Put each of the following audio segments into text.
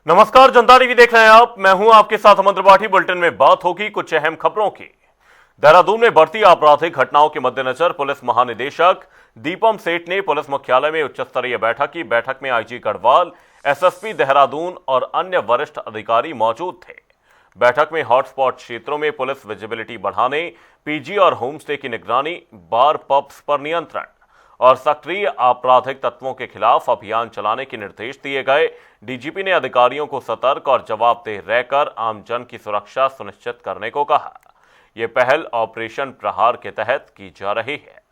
नमस्कार, जनता टीवी देख रहे हैं आप। मैं हूं आपके साथ अमन त्रिपाठी। बुलेटिन में बात होगी कुछ अहम खबरों की। देहरादून में बढ़ती आपराधिक घटनाओं के मद्देनजर पुलिस महानिदेशक दीपम सेठ ने पुलिस मुख्यालय में उच्च स्तरीय बैठक की। बैठक में आईजी गढ़वाल, एसएसपी देहरादून और अन्य वरिष्ठ अधिकारी मौजूद थे। बैठक में हॉटस्पॉट क्षेत्रों में पुलिस विजिबिलिटी बढ़ाने, पीजी और होमस्टे की निगरानी, बार पब्स पर नियंत्रण और सक्रिय आपराधिक तत्वों के खिलाफ अभियान चलाने के निर्देश दिए गए। डीजीपी ने अधिकारियों को सतर्क और जवाबदेह रहकर आमजन की सुरक्षा सुनिश्चित करने को कहा। यह पहल ऑपरेशन प्रहार के तहत की जा रही है।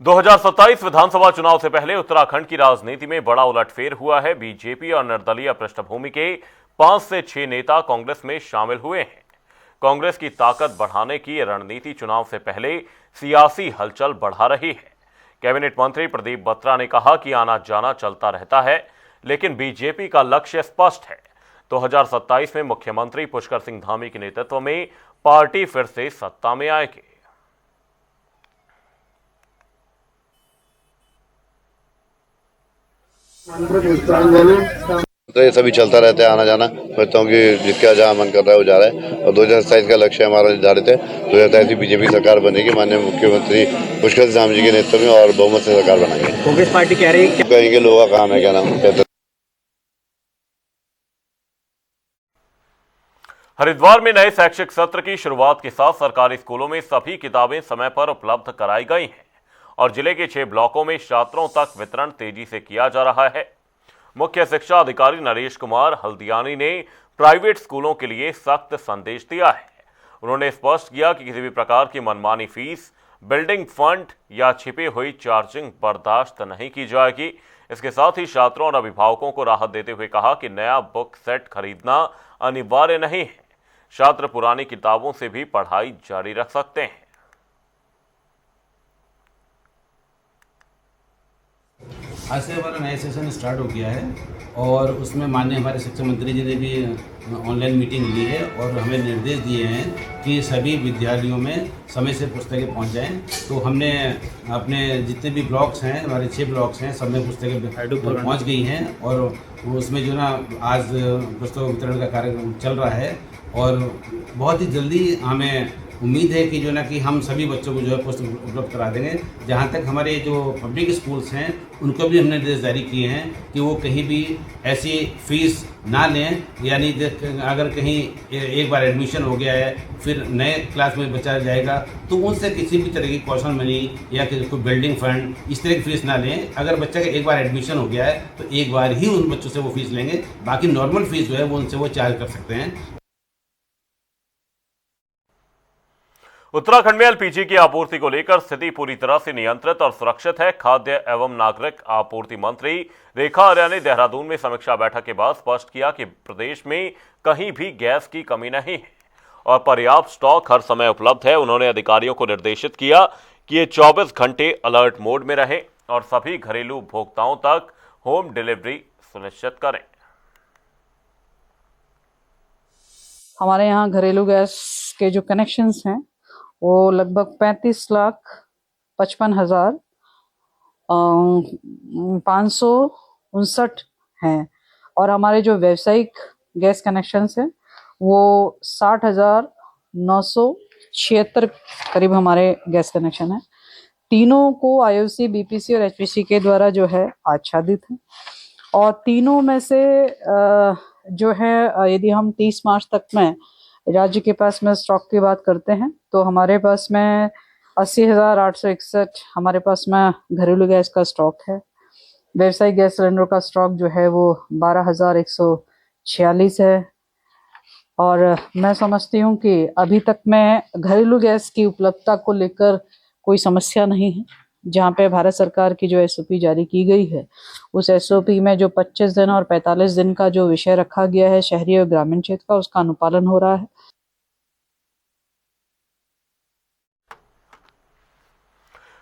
– 2027 विधानसभा चुनाव से पहले उत्तराखंड की राजनीति में बड़ा उलटफेर हुआ है। बीजेपी और निर्दलीय पृष्ठभूमि के 5 से 6 नेता कांग्रेस में शामिल हुए हैं। कांग्रेस की ताकत बढ़ाने की रणनीति चुनाव से पहले सियासी हलचल बढ़ा रही है। कैबिनेट मंत्री प्रदीप बत्रा ने कहा कि आना जाना चलता रहता है, लेकिन बीजेपी का लक्ष्य स्पष्ट है। 2027 में मुख्यमंत्री पुष्कर सिंह धामी के नेतृत्व में पार्टी फिर से सत्ता में आएगी। तो ये सभी चलता रहता है, आना जाना। सोचता हूँ कि जिसका जहाँ मन कर रहा है वो जा रहा है। और 2027 का लक्ष्य हमारा निर्धारित है। 2027 बीजेपी सरकार बनेगी, माननीय मुख्यमंत्री पुष्कर सिंह धामी जी के नेतृत्व में, और बहुमत से सरकार बनाएंगे। कांग्रेस पार्टी कह रही है कहेंगे लोगों का काम है, क्या नाम कहते। हरिद्वार में नए शैक्षिक सत्र की शुरुआत के साथ सरकारी स्कूलों में सभी किताबें समय पर उपलब्ध कराई गई हैं और जिले के 6 ब्लॉकों में छात्रों तक वितरण तेजी से किया जा रहा है। मुख्य शिक्षा अधिकारी नरेश कुमार हल्दियानी ने प्राइवेट स्कूलों के लिए सख्त संदेश दिया है। उन्होंने स्पष्ट किया कि किसी भी प्रकार की मनमानी फीस, बिल्डिंग फंड या छिपी हुई चार्जिंग बर्दाश्त नहीं की जाएगी। इसके साथ ही छात्रों और अभिभावकों को राहत देते हुए कहा कि नया बुक सेट खरीदना अनिवार्य नहीं है। छात्र पुरानी किताबों से भी पढ़ाई जारी रख सकते हैं। आज से हमारा नया सेशन स्टार्ट हो गया है और उसमें माननीय हमारे शिक्षा मंत्री जी ने भी ऑनलाइन मीटिंग ली है और हमें निर्देश दिए हैं कि सभी विद्यालयों में समय से पुस्तकें पहुंच जाएं। तो हमने अपने जितने भी ब्लॉक्स हैं, हमारे 6 ब्लॉक्स हैं, सब में पुस्तकें पहुंच गई हैं और उसमें जो ना आज पुस्तक वितरण का कार्यक्रम चल रहा है और बहुत ही जल्दी हमें उम्मीद है कि जो ना कि हम सभी बच्चों को जो है पुस्तक उपलब्ध करा देंगे। जहाँ तक हमारे जो पब्लिक स्कूल्स हैं उनको भी हमने निर्देश जारी किए हैं कि वो कहीं भी ऐसी फीस ना लें, यानी अगर कहीं एक बार एडमिशन हो गया है फिर नए क्लास में बचा जाएगा तो उनसे किसी भी तरह की कॉशन मनी या कोई बिल्डिंग फंड इस तरह की फीस ना लें। अगर बच्चा का एक बार एडमिशन हो गया है तो एक बार ही उन बच्चों से वो फीस लेंगे, बाकी नॉर्मल फीस जो है वो उनसे वो चार्ज कर सकते हैं। उत्तराखंड में एलपीजी की आपूर्ति को लेकर स्थिति पूरी तरह से नियंत्रित और सुरक्षित है। खाद्य एवं नागरिक आपूर्ति मंत्री रेखा आर्या ने देहरादून में समीक्षा बैठक के बाद स्पष्ट किया कि प्रदेश में कहीं भी गैस की कमी नहीं है और पर्याप्त स्टॉक हर समय उपलब्ध है। उन्होंने अधिकारियों को निर्देशित किया कि ये 24 घंटे अलर्ट मोड में रहे और सभी घरेलू उपभोक्ताओं तक होम डिलीवरी सुनिश्चित करें। हमारे यहाँ घरेलू गैस के जो कनेक्शंस हैं वो लगभग 35,55,559 हैं और हमारे जो व्यावसायिक गैस कनेक्शंस हैं वो 60,976 करीब हमारे गैस कनेक्शन हैं। तीनों को आईओसी, बीपीसी और एचपीसी के द्वारा जो है आच्छादित है और तीनों में से जो है यदि हम 30 मार्च तक में राज्य के पास में स्टॉक की बात करते हैं तो हमारे पास में 80,861 हमारे पास में घरेलू गैस का स्टॉक है। व्यावसायिक गैस सिलेंडर का स्टॉक जो है वो 12,146 है और मैं समझती हूँ कि अभी तक में घरेलू गैस की उपलब्धता को लेकर कोई समस्या नहीं है। जहाँ पे भारत सरकार की जो एसओपी जारी की गई है उस एसओपी में जो 25 दिन और 45 दिन का जो विषय रखा गया है शहरी और ग्रामीण क्षेत्र का, उसका अनुपालन हो रहा है।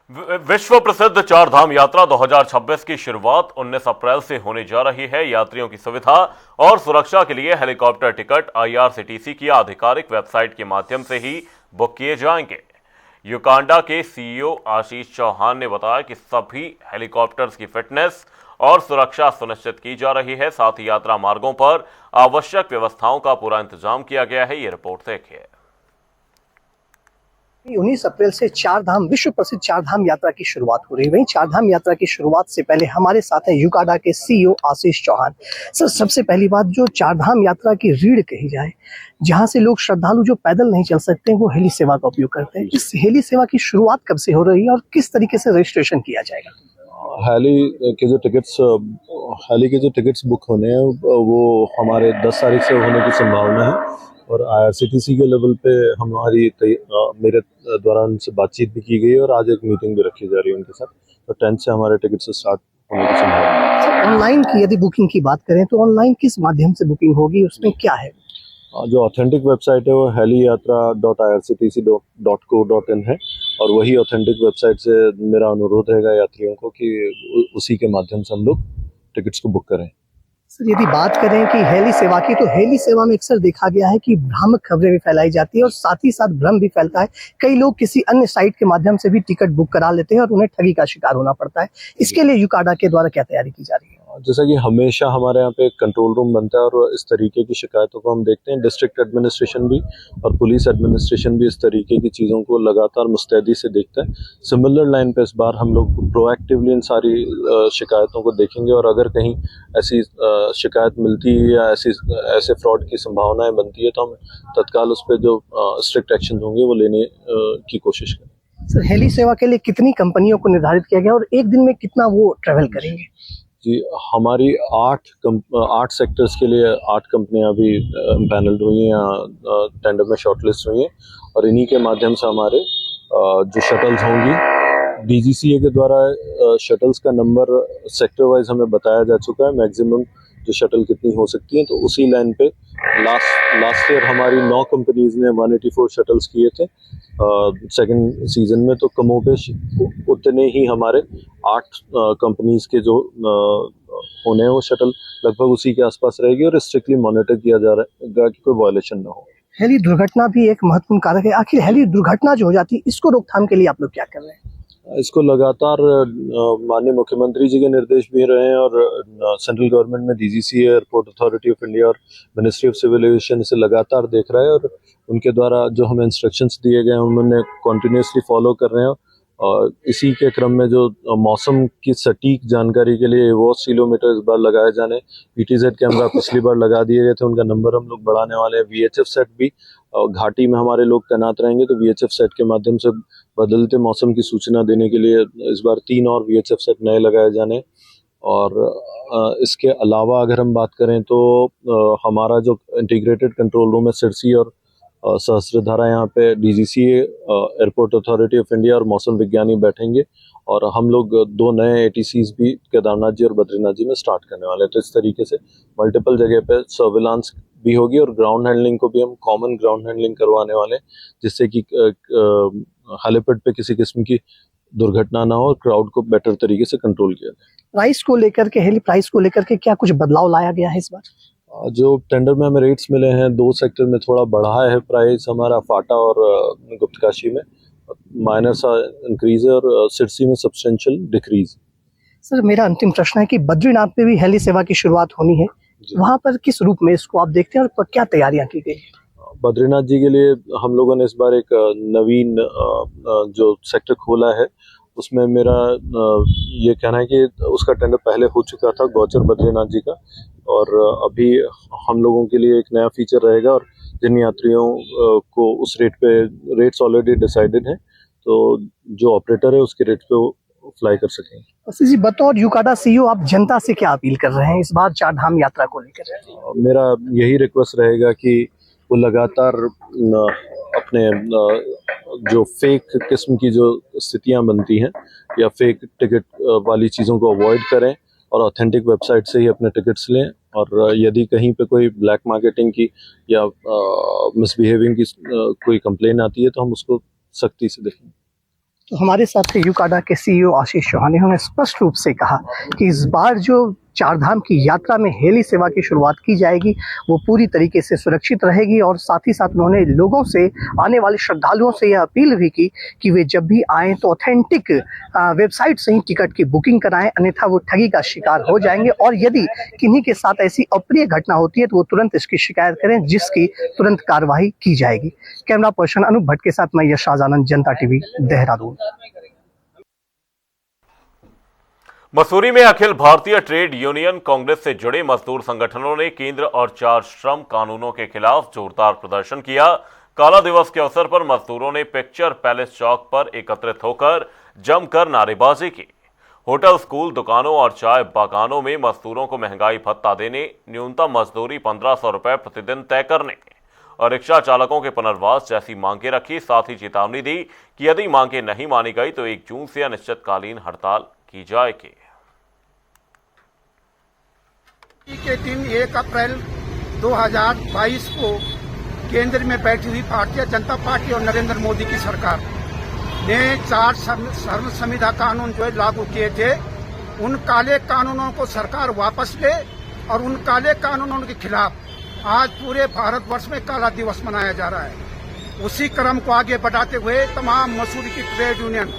विश्व प्रसिद्ध चारधाम यात्रा 2026 की शुरुआत 19 अप्रैल से होने जा रही है। यात्रियों की सुविधा और सुरक्षा के लिए हेलीकॉप्टर टिकट आईआरसीटीसी की आधिकारिक वेबसाइट के माध्यम से ही बुक किए जाएंगे। यूकांडा के सीईओ आशीष चौहान ने बताया कि सभी हेलीकॉप्टर्स की फिटनेस और सुरक्षा सुनिश्चित की जा रही है। साथ ही यात्रा मार्गों पर आवश्यक व्यवस्थाओं का पूरा इंतजाम किया गया है। ये रिपोर्ट देखिए। 19 अप्रैल से चारधाम विश्व प्रसिद्ध चारधाम यात्रा की शुरुआत हो रही है। वहीं चारधाम यात्रा की शुरुआत से पहले हमारे साथ हैं यूकाडा के सीईओ आशीष चौहान। सर, सबसे पहली बात, जो चारधाम यात्रा की रीढ़ कही जाए, जहां से लोग श्रद्धालु जो पैदल नहीं चल सकते वो हेली सेवा का उपयोग करते हैं, इस हेली सेवा की शुरुआत कब से हो रही है और किस तरीके से रजिस्ट्रेशन किया जाएगा? हेली के जो टिकट्स बुक होने हैं वो हमारे 10 तारीख से होने की संभावना है और IRCTC के लेवल पे मेरे द्वारा उनसे बातचीत भी की गई है और आज एक मीटिंग भी रखी जा रही है उनके साथ। तो 10 से हमारे टिकट से स्टार्ट होने की संभावना है। ऑनलाइन की यदि बुकिंग की बात करें तो ऑनलाइन किस माध्यम से बुकिंग होगी, उसमें क्या है? जो ऑथेंटिक वेबसाइट है वो heliyatra.irctc.co.in है और वही ऑथेंटिक वेबसाइट से मेरा अनुरोध रहेगा यात्रियों को कि उसी के माध्यम से हम लोग टिकट्स को बुक करें। सर, यदि बात करें कि हेली सेवा की, तो हेली सेवा में अक्सर देखा गया है कि भ्रामक खबरें भी फैलाई जाती है और साथ ही साथ भ्रम भी फैलता है। कई लोग किसी अन्य साइट के माध्यम से भी टिकट बुक करा लेते हैं और उन्हें ठगी का शिकार होना पड़ता है। इसके लिए यूकाडा के द्वारा क्या तैयारी की जा रही है? जैसा कि हमेशा हमारे यहाँ पे एक कंट्रोल रूम बनता है और इस तरीके की शिकायतों को हम देखते हैं। डिस्ट्रिक्ट एडमिनिस्ट्रेशन भी और पुलिस एडमिनिस्ट्रेशन भी इस तरीके की चीज़ों को लगातार मुस्तैदी से देखता है। सिमिलर लाइन पे इस बार हम लोग प्रोएक्टिवली इन सारी शिकायतों को देखेंगे और अगर कहीं ऐसी शिकायत मिलती है या ऐसे फ्रॉड की संभावनाएं बनती है तो हम तत्काल उस पर जो स्ट्रिक्ट एक्शन होंगे वो लेने की कोशिश करें। सर, हेली सेवा के लिए कितनी कंपनियों को निर्धारित किया गया और एक दिन में कितना वो ट्रेवल करेंगे? जी, हमारी 8 सेक्टर्स के लिए 8 कंपनियां भी पैनल्ड हुई हैं, टेंडर में शॉर्टलिस्ट हुई हैं और इन्हीं के माध्यम से हमारे जो शटल्स होंगी, DGCA के द्वारा शटल्स का नंबर सेक्टर वाइज हमें बताया जा चुका है, मैक्सिमम जो शटल कितनी हो सकती हैं। तो उसी लाइन पे लास्ट ईयर हमारी 9 कंपनीज ने 184 शटल्स किए थे सेकंड सीजन में। तो कमोबेश उतने ही हमारे 8 कंपनीज के जो होने हैं वो शटल लगभग उसी के आसपास रहेगी और स्ट्रिक्टली मॉनिटर किया जा रहेगा कि कोई वायलेशन ना हो। हेली दुर्घटना भी एक महत्वपूर्ण कारक है। आखिर हेली दुर्घटना जो हो जाती है, इसको रोकथाम के लिए आप लोग क्या कर रहे हैं? इसको लगातार माननीय मुख्यमंत्री जी के निर्देश भी रहे हैं और सेंट्रल गवर्नमेंट में DGCA, airport authority of India और मिनिस्ट्री ऑफ सिविल एविएशन इसे लगातार देख रहा है और उनके द्वारा जो हमें इंस्ट्रक्शंस दिए गए हैं उन्होंने कॉन्टिन्यूसली फॉलो कर रहे हैं। और इसी के क्रम में जो मौसम की सटीक जानकारी के लिए वो सीलोमीटर इस बार लगाए जाने, PTZ कैमरा पिछली बार लगा दिए गए थे, उनका नंबर हम लोग बढ़ाने वाले हैं। VHF सेट भी घाटी में हमारे लोग तैनात रहेंगे तो VHF सेट के माध्यम से बदलते मौसम की सूचना देने के लिए इस बार 3 और VHF सेट नए लगाए जाने। और इसके अलावा अगर हम बात करें तो हमारा जो इंटीग्रेटेड कंट्रोल रूम है सिरसी और सहस्त्रधारा, यहाँ पे DGCA, airport authority of India और मौसम विज्ञानी बैठेंगे और हम लोग 2 नए ATCs भी केदारनाथ जी और बद्रीनाथ जी में स्टार्ट करने वाले हैं। तो इस तरीके से मल्टीपल जगह पे सर्विलांस भी होगी और ग्राउंड हैंडलिंग को भी हम कॉमन ग्राउंड हैंडलिंग करवाने वाले हैं जिससे कि हेलीपैड पे किसी किस्म की दुर्घटना ना हो और क्राउड को बेटर तरीके से कंट्रोल किया जाए। प्राइस को लेकर के, हेली प्राइस को लेकर के क्या कुछ बदलाव लाया गया है इस बार? जो टेंडर में हमें रेट्स मिले हैं 2 सेक्टर में थोड़ा बढ़ा है प्राइस हमारा, फाटा और गुप्तकाशी में माइनर सा इंक्रीज है और सिरसी में सब्सटेंशियल डिक्रीज। सर, मेरा अंतिम प्रश्न है कि बद्रीनाथ में भी हेली सेवा की शुरुआत होनी है, वहाँ पर किस रूप में इसको आप देखते हैं और क्या तैयारियां की गई? बद्रीनाथ जी के लिए हम लोगों ने इस बार एक नवीन जो सेक्टर खोला है उसमें मेरा ये कहना है कि उसका टेंडर पहले हो चुका था गौचर बद्रीनाथ जी का और अभी हम लोगों के लिए एक नया फीचर रहेगा और जिन यात्रियों को उस रेट्स ऑलरेडी डिसाइडेड हैं तो जो ऑपरेटर है उसके रेट पे वो फ्लाई कर सकेंगे। जी, बतौर यूकाडा CEO आप जनता से क्या अपील कर रहे हैं इस बार चारधाम यात्रा को लेकर? मेरा यही रिक्वेस्ट रहेगा कि वो लगातार अपने जो फेक किस्म की जो स्थितियां बनती हैं या फेक टिकट वाली चीज़ों को अवॉइड करें और ऑथेंटिक वेबसाइट से ही अपने टिकट्स लें और यदि कहीं पे कोई ब्लैक मार्केटिंग की या मिसबिहेविंग की कोई कंप्लेन आती है तो हम उसको सख्ती से देखेंगे। तो हमारे साथ यूकाडा के CEO आशीष चौहान ने स्पष्ट रूप से कहा कि इस बार जो चारधाम की यात्रा में हेली सेवा की शुरुआत की जाएगी वो पूरी तरीके से सुरक्षित रहेगी। और साथ ही साथ उन्होंने लोगों से, आने वाले श्रद्धालुओं से यह अपील भी की कि वे जब भी आएँ तो ऑथेंटिक वेबसाइट से ही टिकट की बुकिंग कराएं, अन्यथा वो ठगी का शिकार हो जाएंगे। और यदि किन्हीं के साथ ऐसी अप्रिय घटना होती है तो वो तुरंत इसकी शिकायत करें, जिसकी तुरंत कार्रवाई की जाएगी। कैमरा पर्सन अनूप भट्ट के साथ मैं यशराज आनंद, जनता टीवी, देहरादून। मसूरी में अखिल भारतीय ट्रेड यूनियन कांग्रेस से जुड़े मजदूर संगठनों ने केंद्र और 4 श्रम कानूनों के खिलाफ जोरदार प्रदर्शन किया। काला दिवस के अवसर पर मजदूरों ने पिक्चर पैलेस चौक पर एकत्रित होकर जमकर नारेबाजी की। होटल, स्कूल, दुकानों और चाय बागानों में मजदूरों को महंगाई भत्ता देने, न्यूनतम मजदूरी 1500 रुपए प्रतिदिन तय करने और रिक्शा चालकों के पुनर्वास जैसी मांगे रखी। साथ ही चेतावनी दी कि यदि मांगे नहीं मानी गई तो 1 जून से अनिश्चितकालीन हड़ताल की जाएगी। के दिन 1 अप्रैल 2022 को केंद्र में बैठी हुई भारतीय जनता पार्टी और नरेंद्र मोदी की सरकार ने 4 सर्व संविधा कानून जो है लागू किए थे, उन काले कानूनों को सरकार वापस ले और उन काले कानूनों के खिलाफ आज पूरे भारतवर्ष में काला दिवस मनाया जा रहा है। उसी क्रम को आगे बढ़ाते हुए तमाम मसूरी की trade union,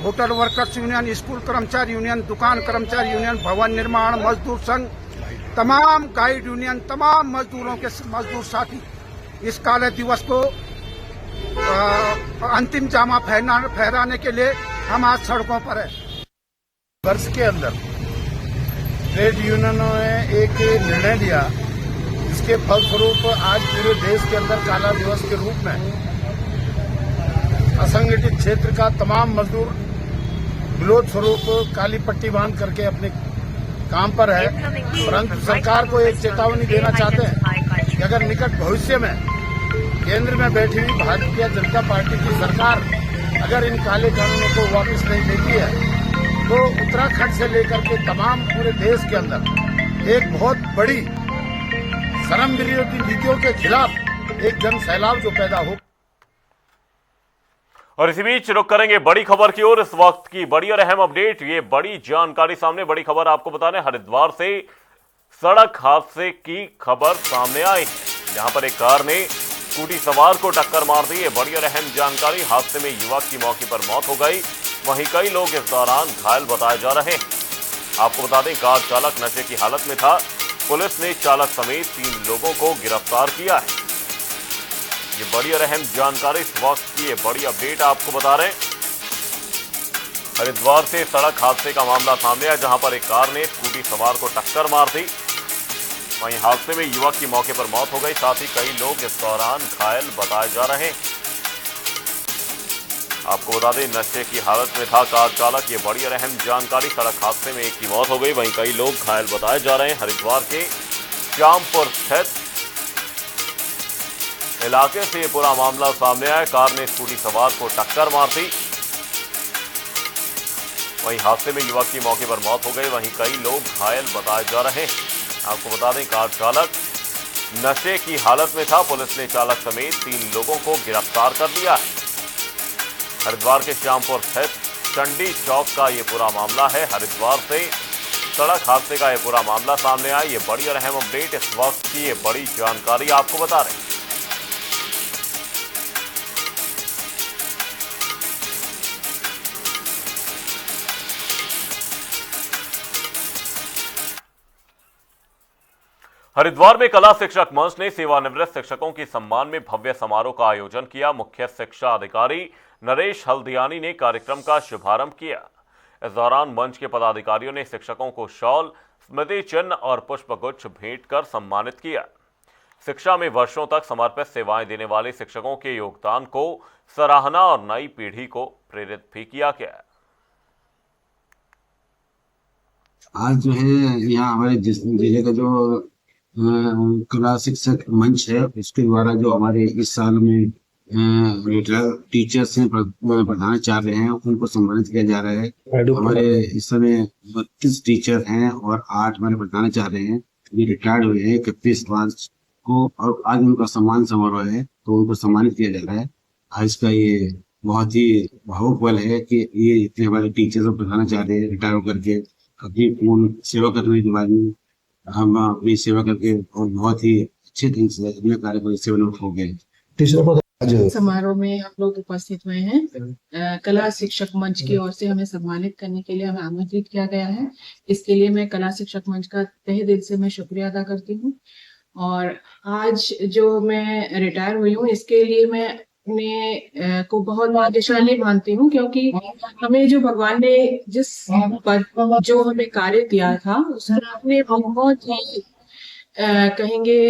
hotel workers union, school कर्मचारी यूनियन, दुकान कर्मचारी यूनियन, भवन निर्माण मजदूर संघ, तमाम गाइड यूनियन, तमाम मजदूरों के मजदूर साथी इस काले दिवस को अंतिम जामा फहराने के लिए हम आज सड़कों पर हैं। वर्ष के अंदर ट्रेड यूनियनों ने एक निर्णय लिया, जिसके फलस्वरूप आज पूरे देश के अंदर काला दिवस के रूप में असंगठित क्षेत्र का तमाम मजदूर विरोध स्वरूप काली पट्टी बांध करके अपने काम पर है। परंतु सरकार को एक चेतावनी देना चाहते हैं कि अगर निकट भविष्य में केंद्र में बैठी हुई भारतीय जनता पार्टी की सरकार अगर इन काले कानूनों को वापस नहीं देती है तो उत्तराखंड से लेकर के तमाम पूरे देश के अंदर एक बहुत बड़ी श्रम विरोधी नीतियों के खिलाफ एक जन सैलाब जो पैदा हो। और इसी बीच रुक करेंगे बड़ी खबर की ओर। इस वक्त की बड़ी और अहम अपडेट, ये बड़ी जानकारी सामने। बड़ी खबर आपको बता दें, हरिद्वार से सड़क हादसे की खबर सामने आई, जहां पर एक कार ने स्कूटी सवार को टक्कर मार दी। ये बड़ी और अहम जानकारी। हादसे में युवक की मौके पर मौत हो गई, वहीं कई लोग इस दौरान घायल बताए जा रहे हैं। आपको बता दें, कार चालक नशे की हालत में था। पुलिस ने चालक समेत 3 लोगों को गिरफ्तार किया है। ये बड़ी और अहम जानकारी, इस वक्त की ये बड़ी अपडेट आपको बता रहे हैं। हरिद्वार से सड़क हादसे का मामला सामने आया, जहां पर एक कार ने स्कूटी सवार को टक्कर मार दी। वहीं हादसे में युवक की मौके पर मौत हो गई, साथ ही कई लोग इस दौरान घायल बताए जा रहे हैं। आपको बता दें, नशे की हालत में था कार चालक। ये बड़ी और अहम जानकारी। सड़क हादसे में एक की मौत हो गई, वहीं कई लोग घायल बताए जा रहे हैं। हरिद्वार के श्यामपुर स्थित इलाके से ये पूरा मामला सामने आया। कार ने स्कूटी सवार को टक्कर मार दी। वहीं हादसे में युवक की मौके पर मौत हो गई, वहीं कई लोग घायल बताए जा रहे हैं। आपको बता दें, कार चालक नशे की हालत में था। पुलिस ने चालक समेत 3 लोगों को गिरफ्तार कर लिया है। हरिद्वार के श्यामपुर स्थित चंडी चौक का ये पूरा मामला है। हरिद्वार से सड़क हादसे का ये पूरा मामला सामने आया। ये बड़ी और अहम अपडेट, इस वक्त की ये बड़ी जानकारी आपको बता रहे हैं। हरिद्वार में कला शिक्षक मंच ने सेवानिवृत्त शिक्षकों के सम्मान में भव्य समारोह का आयोजन किया। मुख्य शिक्षा अधिकारी नरेश हल्दियानी ने कार्यक्रम का शुभारंभ किया। इस दौरान मंच के पदाधिकारियों ने शिक्षकों को शॉल, स्मृति चिन्ह और पुष्पगुच्छ भेंट कर सम्मानित किया। शिक्षा में वर्षों तक समर्पित सेवाएं देने वाले शिक्षकों के योगदान को सराहना और नई पीढ़ी को प्रेरित भी किया गया। आज जो है यहाँ हमारे जिले का जो कला शिक्षक मंच है, इसके द्वारा जो हमारे इस साल में रिटायर्ड टीचर्स हैं, प्रधानाचार्य हैं, उनको सम्मानित किया जा रहा है। हमारे इस समय 32 टीचर हैं और 8 हमारे प्रधानाचार्य हैं, ये रिटायर्ड हुए हैं 31 मार्च को, और आज उनका सम्मान समारोह है, तो उनको सम्मानित किया जा रहा है। आज का ये बहुत ही भावुक पल है कि ये इतने हमारे टीचर्स और प्रधानाचार्य रिटायर होकर के अपनी पूर्ण सेवा करने के बाद में हम अपनी सेवा करके और बहुत ही अच्छे ढंग से अपने कार्य को सेवानिवृत्त हो गए। समारोह में हम लोग उपस्थित हुए हैं। कला शिक्षक मंच की ओर से हमें सम्मानित करने के लिए हमें आमंत्रित किया गया है। इसके लिए मैं कला शिक्षक मंच का तहे दिल से मैं शुक्रिया अदा करती हूँ। और आज जो मैं रिटायर हुई हूँ इसके लिए मैं अपने को बहुत भाग्यशाली मानती हूँ, क्योंकि हमें जो भगवान ने जिस पद जो हमें कार्य दिया था उसमें आपने बहुत ही कहेंगे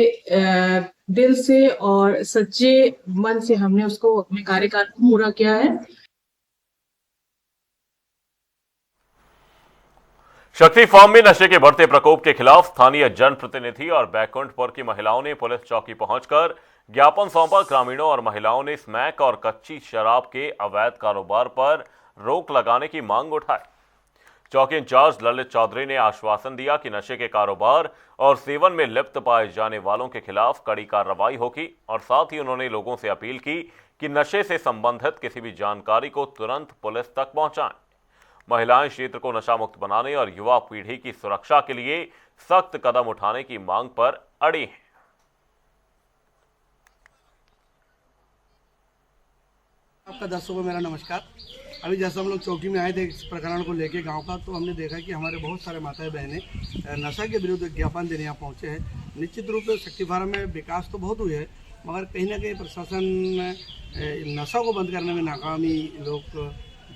दिल से और सच्चे मन से हमने उसको अपने कार्यकाल को पूरा किया है। शक्ति फार्म में नशे के बढ़ते प्रकोप के खिलाफ स्थानीय जनप्रतिनिधि और बैकुंठपुर की महिलाओं ने पुलिस चौकी पहुंचकर ज्ञापन सौंपा। ग्रामीणों और महिलाओं ने स्मैक और कच्ची शराब के अवैध कारोबार पर रोक लगाने की मांग उठाई। चौकी इंचार्ज ललित चौधरी ने आश्वासन दिया कि नशे के कारोबार और सेवन में लिप्त पाए जाने वालों के खिलाफ कड़ी कार्रवाई होगी और साथ ही उन्होंने लोगों से अपील की कि नशे से संबंधित किसी भी जानकारी को तुरंत पुलिस तक पहुंचाएं। महिलाएं क्षेत्र को नशा मुक्त बनाने और युवा पीढ़ी की सुरक्षा के लिए सख्त कदम उठाने की मांग पर अड़ी हैं। आपका दर्शकों को मेरा नमस्कार। अभी जैसे हम लोग चौकी में आए थे इस प्रकरण को लेके गांव का, तो हमने देखा कि हमारे बहुत सारे माताएं बहनें नशा के विरुद्ध ज्ञापन देने यहाँ पहुँचे हैं। निश्चित रूप से शक्ति फार्म में विकास तो बहुत हुई है, मगर कहीं ना कहीं प्रशासन नशा को बंद करने में नाकामी लोग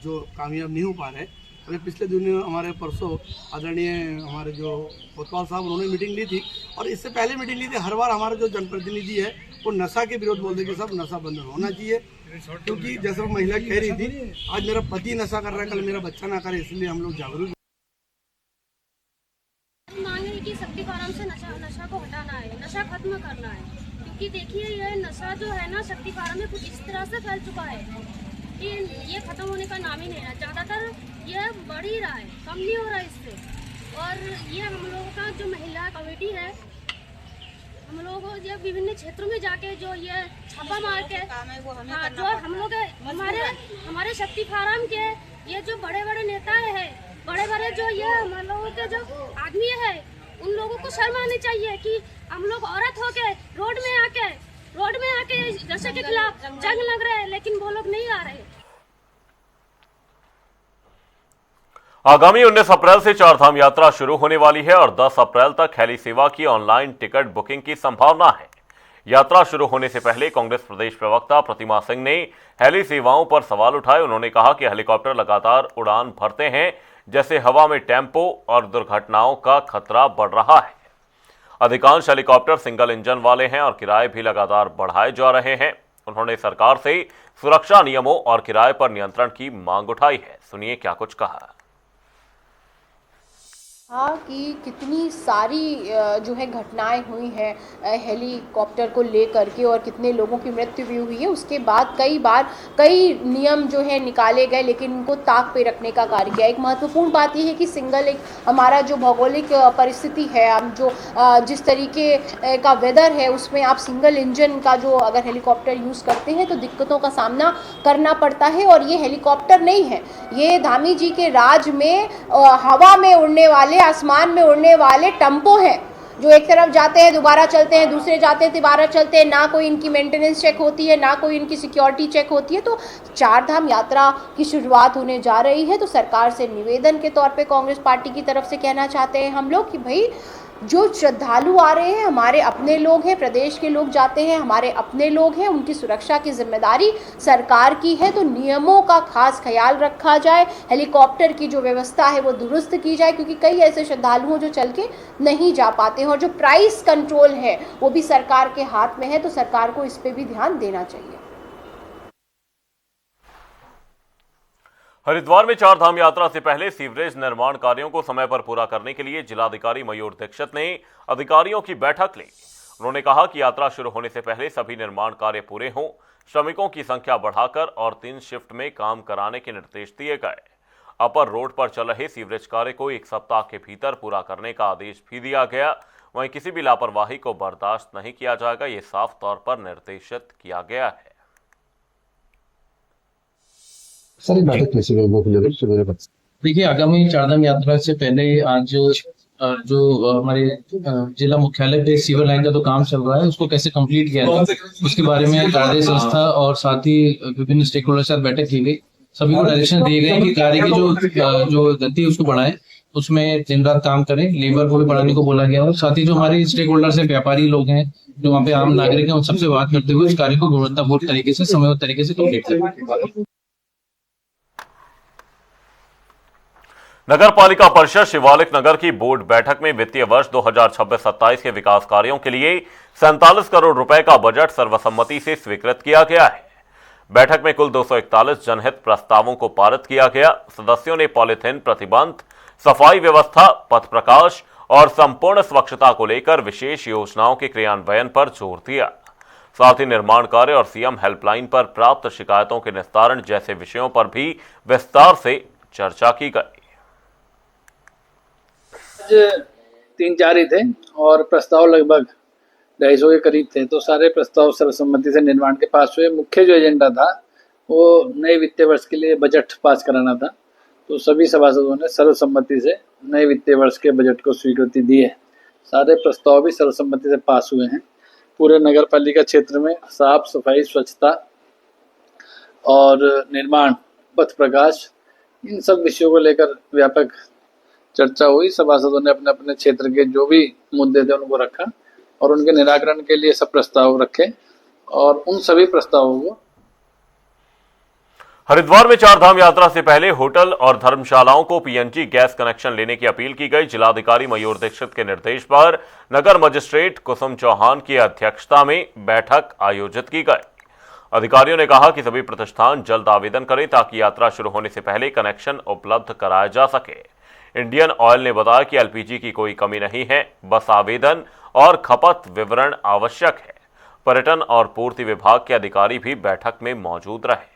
जो कामयाब नहीं हो पा रहे। अभी पिछले दिनों हमारे परसों आदरणीय हमारे जो कोतवाल साहब उन्होंने मीटिंग ली थी, और इससे पहले मीटिंग ली थी। हर बार हमारा जो जनप्रतिनिधि है वो नशा के विरोध बोलते कि सब नशा बंद होना चाहिए, क्योंकि जैसे वो महिला कह रही थी आज मेरा पति नशा कर रहा है, कल मेरा बच्चा ना करे, इसलिए हम लोग जागरूक मांग है कि शक्ति फार्म से नशा को हटाना है, नशा खत्म करना है। क्योंकि देखिए ये नशा जो है ना शक्ति फार्म में कुछ इस तरह से फैल चुका है कि ये खत्म होने का नाम ही नहीं है। ज़्यादातर ये बढ़ ही रहा है, कम नहीं हो रहा है इससे। और ये हम लोगों का जो महिला कमेटी है, हम लोग ये विभिन्न क्षेत्रों में जाके जो ये छापा मार के जो हम लोग हमारे शक्ति फार्म के ये जो बड़े बड़े नेता है, बड़े बड़े जो ये हम लोगों के जो आदमी है, उन लोगों को शर्म आनी चाहिए कि हम लोग औरत होके रोड में आके नशे के खिलाफ जंग लग रहे हैं, लेकिन वो लोग नहीं आ रहे। आगामी 19 अप्रैल से चारधाम यात्रा शुरू होने वाली है और 10 अप्रैल तक हेली सेवा की ऑनलाइन टिकट बुकिंग की संभावना है। यात्रा शुरू होने से पहले कांग्रेस प्रदेश प्रवक्ता प्रतिमा सिंह ने हेली सेवाओं पर सवाल उठाए। उन्होंने कहा कि हेलीकॉप्टर लगातार उड़ान भरते हैं, जैसे हवा में टेम्पो और दुर्घटनाओं का खतरा बढ़ रहा है। अधिकांश हेलीकॉप्टर सिंगल इंजन वाले हैं और किराए भी लगातार बढ़ाए जा रहे हैं। उन्होंने सरकार से सुरक्षा नियमों और किराए पर नियंत्रण की मांग उठाई है। सुनिए क्या कुछ कहा। कि कितनी सारी जो है घटनाएं हुई हैं हेलीकॉप्टर को लेकर के, और कितने लोगों की मृत्यु भी हुई है। उसके बाद कई बार कई नियम जो है निकाले गए, लेकिन उनको ताक पे रखने का कार्य किया। एक महत्वपूर्ण बात यह है कि सिंगल एक हमारा जो भौगोलिक परिस्थिति है, हम जो जिस तरीके का वेदर है उसमें आप सिंगल इंजन का जो अगर हेलीकॉप्टर यूज़ करते हैं तो दिक्कतों का सामना करना पड़ता है। और ये हेलीकॉप्टर नहीं है, ये धामी जी के राज में हवा में उड़ने वाले, आसमान में उड़ने वाले टेम्पो हैं, जो एक तरफ जाते हैं दोबारा चलते हैं, दूसरे जाते हैं दोबारा चलते हैं। ना कोई इनकी मेंटेनेंस चेक होती है, ना कोई इनकी सिक्योरिटी चेक होती है। तो चारधाम यात्रा की शुरुआत होने जा रही है, तो सरकार से निवेदन के तौर पे कांग्रेस पार्टी की तरफ से कहना चाहते हैं हम लोग कि भाई जो श्रद्धालु आ रहे हैं हमारे अपने लोग हैं, प्रदेश के लोग जाते हैं हमारे अपने लोग हैं, उनकी सुरक्षा की जिम्मेदारी सरकार की है। तो नियमों का खास ख्याल रखा जाए, हेलीकॉप्टर की जो व्यवस्था है वो दुरुस्त की जाए, क्योंकि कई ऐसे श्रद्धालु हैं जो चल के नहीं जा पाते हैं। और जो प्राइस कंट्रोल है वो भी सरकार के हाथ में है, तो सरकार को इस पर भी ध्यान देना चाहिए। हरिद्वार में चारधाम यात्रा से पहले सीवरेज निर्माण कार्यों को समय पर पूरा करने के लिए जिलाधिकारी मयूर दीक्षित ने अधिकारियों की बैठक ली। उन्होंने कहा कि यात्रा शुरू होने से पहले सभी निर्माण कार्य पूरे हों, श्रमिकों की संख्या बढ़ाकर और 3 शिफ्ट में काम कराने के निर्देश दिए गए। अपर रोड पर चल रहे सीवरेज कार्य को 1 सप्ताह के भीतर पूरा करने का आदेश भी दिया गया। वहीं किसी भी लापरवाही को बर्दाश्त नहीं किया जाएगा, ये साफ तौर पर निर्देशित किया गया है। सर बैठक देखिए, आगामी चारधाम यात्रा से पहले आज जो हमारे जिला मुख्यालय पे सिविल लाइन का जो काम चल रहा है उसको कैसे कंप्लीट किया जाए उसके बारे में कार्य संस्था और साथ ही विभिन्न स्टेक होल्डर के साथ बैठक की गई। सभी को डायरेक्शन दिए गए कि कार्य की जो गति है उसको बढ़ाएं, उसमें दिन रात काम करें, लेबर को भी बढ़ाने को बोला गया और साथ ही जो हमारे स्टेक होल्डर्स हैं, व्यापारी लोग हैं, जो वहाँ पे आम नागरिक हैं, उन सबसे बात करते हुए इस कार्य को गुणवत्तापूर्ण तरीके से समयबद्ध तरीके से कंप्लीट करें। नगर पालिका परिषद शिवालिक नगर की बोर्ड बैठक में वित्तीय वर्ष 2026-27 के विकास कार्यों के लिए 47 करोड़ रुपए का बजट सर्वसम्मति से स्वीकृत किया गया है। बैठक में कुल 241 जनहित प्रस्तावों को पारित किया गया। सदस्यों ने पॉलीथिन प्रतिबंध, सफाई व्यवस्था, पथ प्रकाश और संपूर्ण स्वच्छता को लेकर विशेष योजनाओं के क्रियान्वयन पर जोर दिया। साथ ही निर्माण कार्य और सीएम हेल्पलाइन पर प्राप्त शिकायतों के निस्तारण जैसे विषयों पर भी विस्तार से चर्चा की गई। 3-4 ही थे और प्रस्ताव लगभग 250 के करीब थे, तो सारे प्रस्ताव सर्वसम्मति से निर्माण के पास हुए। मुख्य जो एजेंडा था वो नए वित्तीय वर्ष के लिए बजट पास कराना था, तो सभी सभासदों ने सर्वसम्मति से नए वित्तीय वर्ष के बजट को स्वीकृति दी है। सारे प्रस्ताव भी सर्वसम्मति से पास हुए हैं। पूरे नगर पालिका क्षेत्र में साफ सफाई, स्वच्छता और निर्माण, पथ प्रकाश, इन सब विषयों को लेकर व्यापक चर्चा हुई। सभासदों ने अपने अपने क्षेत्र के जो भी मुद्दे थे उनको रखा और उनके निराकरण के लिए सब प्रस्ताव रखे और उन सभी प्रस्तावों को हरिद्वार में चारधाम यात्रा से पहले होटल और धर्मशालाओं को पीएनजी गैस कनेक्शन लेने की अपील की गई। जिलाधिकारी मयूर दीक्षित के निर्देश पर नगर मजिस्ट्रेट कुसुम चौहान की अध्यक्षता में बैठक आयोजित की गई। अधिकारियों ने कहा कि सभी प्रतिष्ठान जल्द आवेदन करें ताकि यात्रा शुरू होने से पहले कनेक्शन उपलब्ध कराया जा सके। इंडियन ऑयल ने बताया कि एलपीजी की कोई कमी नहीं है, बस आवेदन और खपत विवरण आवश्यक है। पर्यटन और पूर्ति विभाग के अधिकारी भी बैठक में मौजूद रहे।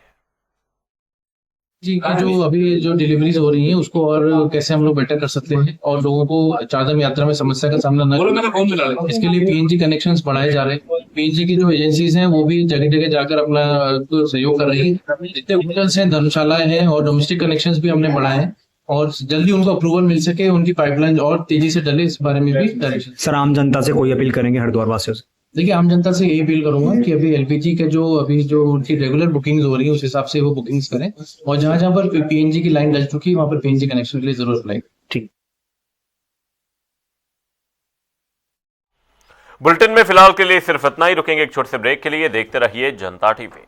जी, जो अभी जो डिलीवरीज हो रही हैं उसको और कैसे हम लोग बेटर कर सकते हैं और लोगों को चारधाम यात्रा में समस्या का सामना न करें, इसके लिए पीएनजी कनेक्शंस बढ़ाए जा रहे हैं। पीएनजी की जो एजेंसीज हैं वो भी जगह जगह जाकर अपना सहयोग कर रही है। जितने होटल्स हैं, धर्मशालाएं हैं और डोमेस्टिक कनेक्शंस भी हमने बढ़ाए हैं और जल्दी उनको अप्रूवल मिल सके, उनकी पाइपलाइन और तेजी से डले, इस बारे में भी डायरेक्शन। सर, आम जनता से कोई अपील करेंगे हरिद्वार वासियों से? देखिए, आम जनता से ये अपील करूंगा कि अभी एलपीजी के जो उनकी रेगुलर बुकिंग्स हो रही है उस हिसाब से वो बुकिंग्स करें और जहां जहां पर पीएनजी की लाइन डल चुकी है वहां पर पीएनजी कनेक्शन के लिए जरूर अप्लाई। ठीक। बुलेटिन में फिलहाल के लिए सिर्फ इतना ही। रुकेंगे एक छोटे से ब्रेक के लिए। देखते रहिए जनता टीवी।